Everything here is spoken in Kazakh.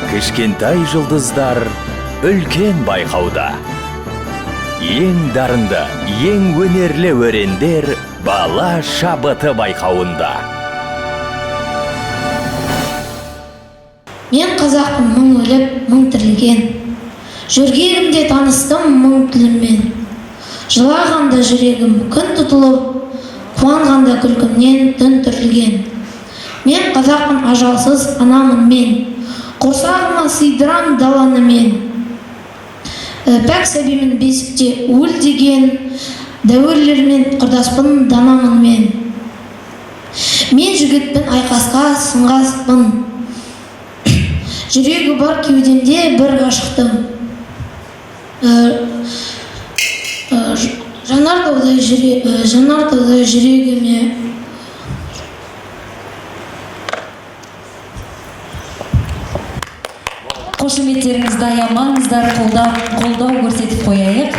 Кішкентай жұлдыздар үлкен байқауда. Ең дарынды, ең өнерлі өрендер бала шабыты байқауында. Мен қазақпын мың өліп, мың тірілген. Жүргенімде таныстым мың тіліммен. Жылағанда жүрегім күн тұтылып, қуанғанда күлкімнен түн түрілген. Мен қазақпын ажалсыз анамын мен. Құрсағыма сыйдырам даланы мен. Пәк сәбимін бесікте өл деген, дәуірлермен құрдаспын данамын мен. Мен жігітпін айқасқа сынғаспын. Жүрегі бар кеудемде бір ғашықтым. Жанартаудай жүрегіме. Қошеметтеріңізді аямаңыздар, қолдау көрсетіп қояйық.